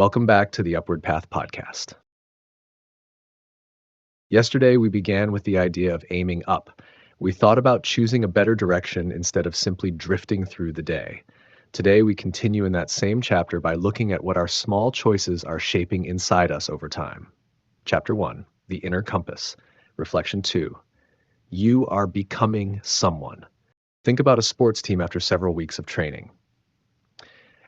Welcome back to the Upward Path podcast. Yesterday, we began with the idea of aiming up. We thought about choosing a better direction instead of simply drifting through the day. Today, we continue in that same chapter by looking at what our small choices are shaping inside us over time. Chapter 1, The Inner Compass. Reflection 2, You are becoming someone. Think about a sports team after several weeks of training.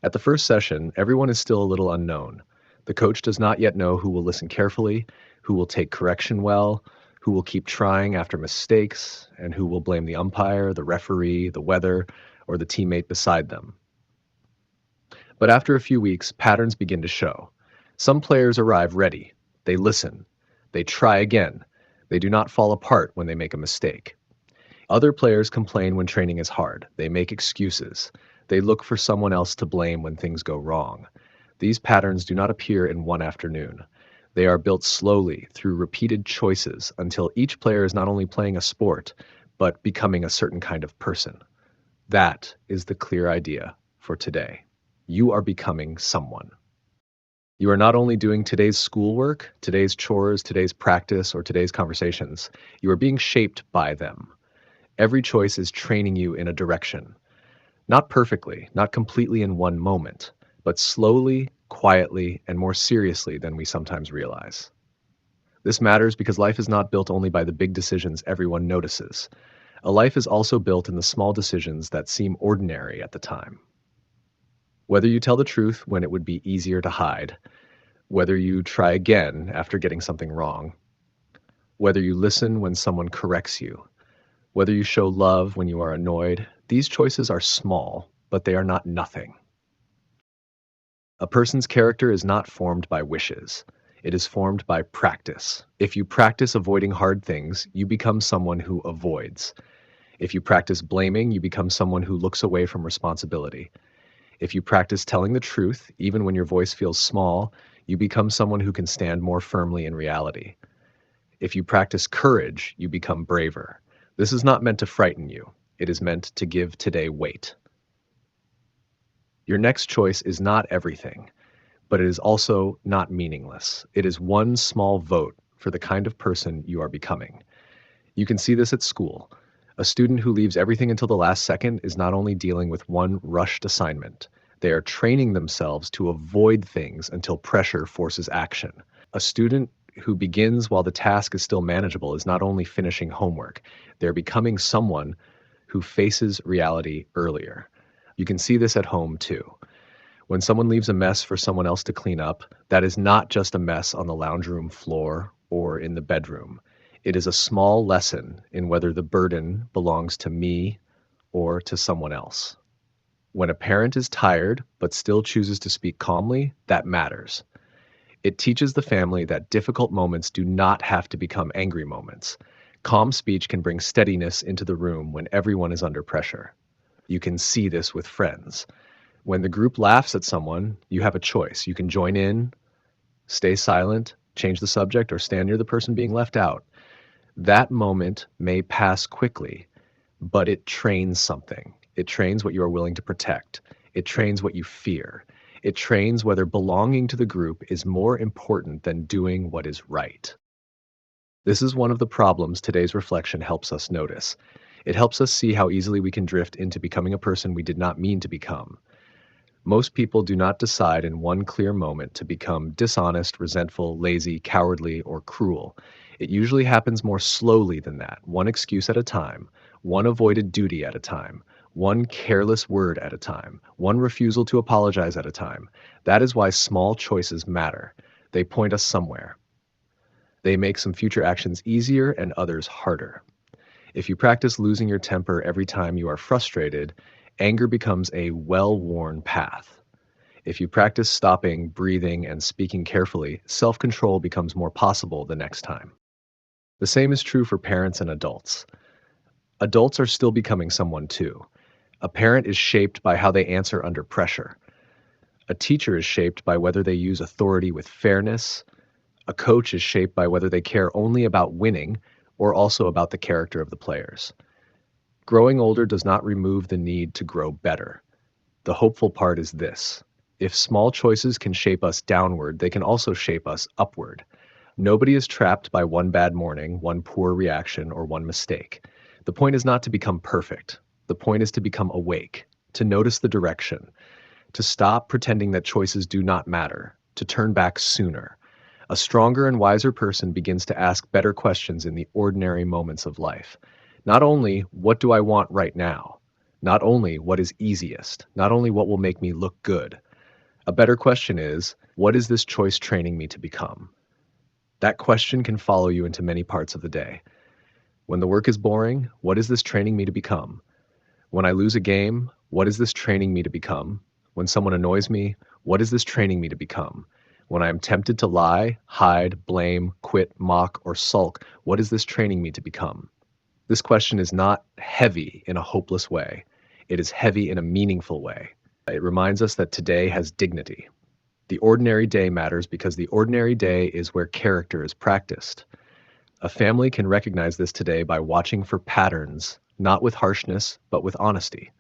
At the first session, everyone is still a little unknown. The coach does not yet know who will listen carefully, who will take correction well, who will keep trying after mistakes, and who will blame the umpire, the referee, the weather, or the teammate beside them. But after a few weeks, patterns begin to show. Some players arrive ready. They listen. They try again. They do not fall apart when they make a mistake. Other players complain when training is hard. They make excuses. They look for someone else to blame when things go wrong. These patterns do not appear in one afternoon. They are built slowly through repeated choices until each player is not only playing a sport, but becoming a certain kind of person. That is the clear idea for today. You are becoming someone. You are not only doing today's schoolwork, today's chores, today's practice, or today's conversations. You are being shaped by them. Every choice is training you in a direction. Not perfectly, not completely in one moment, but slowly, quietly, and more seriously than we sometimes realize. This matters because life is not built only by the big decisions everyone notices. A life is also built in the small decisions that seem ordinary at the time. Whether you tell the truth when it would be easier to hide, whether you try again after getting something wrong, whether you listen when someone corrects you, whether you show love when you are annoyed, these choices are small, but they are not nothing. A person's character is not formed by wishes. It is formed by practice. If you practice avoiding hard things, you become someone who avoids. If you practice blaming, you become someone who looks away from responsibility. If you practice telling the truth, even when your voice feels small, you become someone who can stand more firmly in reality. If you practice courage, you become braver. This is not meant to frighten you. It is meant to give today weight. Your next choice is not everything, but it is also not meaningless. It is one small vote for the kind of person you are becoming. You can see this at school. A student who leaves everything until the last second is not only dealing with one rushed assignment, they are training themselves to avoid things until pressure forces action. A student who begins while the task is still manageable is not only finishing homework, they're becoming someone who faces reality earlier. You can see this at home too. When someone leaves a mess for someone else to clean up, that is not just a mess on the lounge room floor or in the bedroom. It is a small lesson in whether the burden belongs to me or to someone else. When a parent is tired but still chooses to speak calmly, that matters. It teaches the family that difficult moments do not have to become angry moments. Calm speech can bring steadiness into the room when everyone is under pressure. You can see this with friends. When the group laughs at someone, you have a choice. You can join in, stay silent, change the subject, or stand near the person being left out. That moment may pass quickly, but it trains something. It trains what you are willing to protect. It trains what you fear. It trains whether belonging to the group is more important than doing what is right. This is one of the problems today's reflection helps us notice. It helps us see how easily we can drift into becoming a person we did not mean to become. Most people do not decide in one clear moment to become dishonest, resentful, lazy, cowardly, or cruel. It usually happens more slowly than that, one excuse at a time, one avoided duty at a time, one careless word at a time, one refusal to apologize at a time. That is why small choices matter. They point us somewhere. They make some future actions easier and others harder. If you practice losing your temper every time you are frustrated, anger becomes a well-worn path. If you practice stopping, breathing, and speaking carefully, self-control becomes more possible the next time. The same is true for parents and adults. Adults are still becoming someone too. A parent is shaped by how they answer under pressure. A teacher is shaped by whether they use authority with fairness. A coach is shaped by whether they care only about winning or also about the character of the players. Growing older does not remove the need to grow better. The hopeful part is this. If small choices can shape us downward, they can also shape us upward. Nobody is trapped by one bad morning, one poor reaction, or one mistake. The point is not to become perfect. The point is to become awake, to notice the direction, to stop pretending that choices do not matter, to turn back sooner. A stronger and wiser person begins to ask better questions in the ordinary moments of life. Not only, what do I want right now? Not only, what is easiest? Not only, what will make me look good? A better question is, what is this choice training me to become? That question can follow you into many parts of the day. When the work is boring, what is this training me to become? When I lose a game, what is this training me to become? When someone annoys me, what is this training me to become? When I am tempted to lie, hide, blame, quit, mock, or sulk, what is this training me to become? This question is not heavy in a hopeless way. It is heavy in a meaningful way. It reminds us that today has dignity. The ordinary day matters because the ordinary day is where character is practiced. A family can recognize this today by watching for patterns, not with harshness, but with honesty.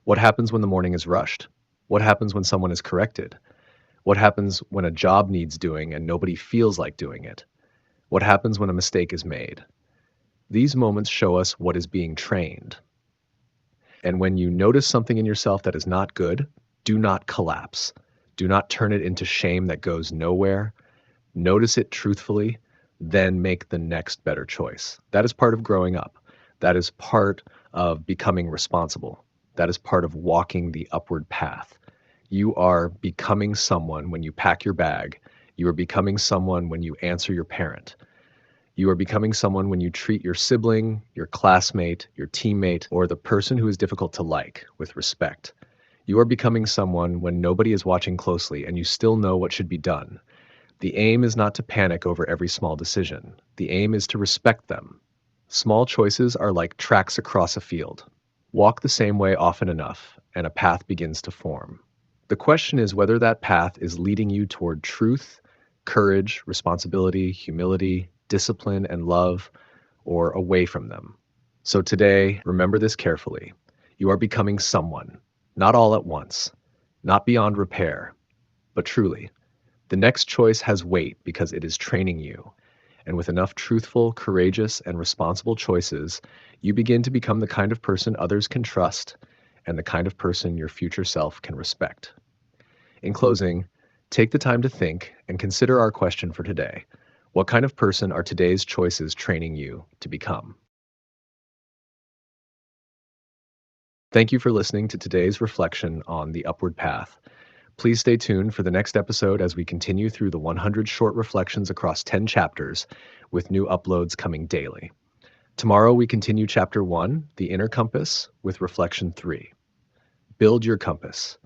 What happens when the morning is rushed? What happens when someone is corrected? What happens when a job needs doing and nobody feels like doing it? What happens when a mistake is made? These moments show us what is being trained. And when you notice something in yourself that is not good, do not collapse. Do not turn it into shame that goes nowhere. Notice it truthfully, then make the next better choice. That is part of growing up. That is part of becoming responsible. That is part of walking the upward path. You are becoming someone when you pack your bag. You are becoming someone when you answer your parent. You are becoming someone when you treat your sibling, your classmate, your teammate, or the person who is difficult to like with respect. You are becoming someone when nobody is watching closely and you still know what should be done. The aim is not to panic over every small decision. The aim is to respect them. Small choices are like tracks across a field. Walk the same way often enough, and a path begins to form. The question is whether that path is leading you toward truth, courage, responsibility, humility, discipline, and love, or away from them. So today, remember this carefully. You are becoming someone, not all at once, not beyond repair, but truly. The next choice has weight because it is training you. And with enough truthful, courageous, and responsible choices, you begin to become the kind of person others can trust and the kind of person your future self can respect. In closing, take the time to think and consider our question for today. What kind of person are today's choices training you to become? Thank you for listening to today's reflection on the upward path. Please stay tuned for the next episode as we continue through the 100 short reflections across 10 chapters, with new uploads coming daily. Tomorrow we continue Chapter 1, The Inner Compass, with Reflection 3. Build your compass.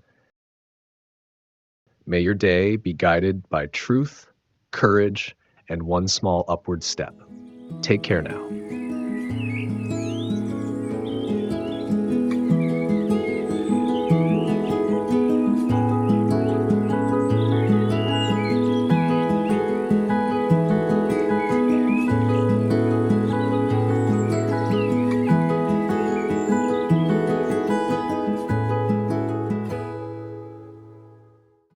May your day be guided by truth, courage, and one small upward step. Take care now.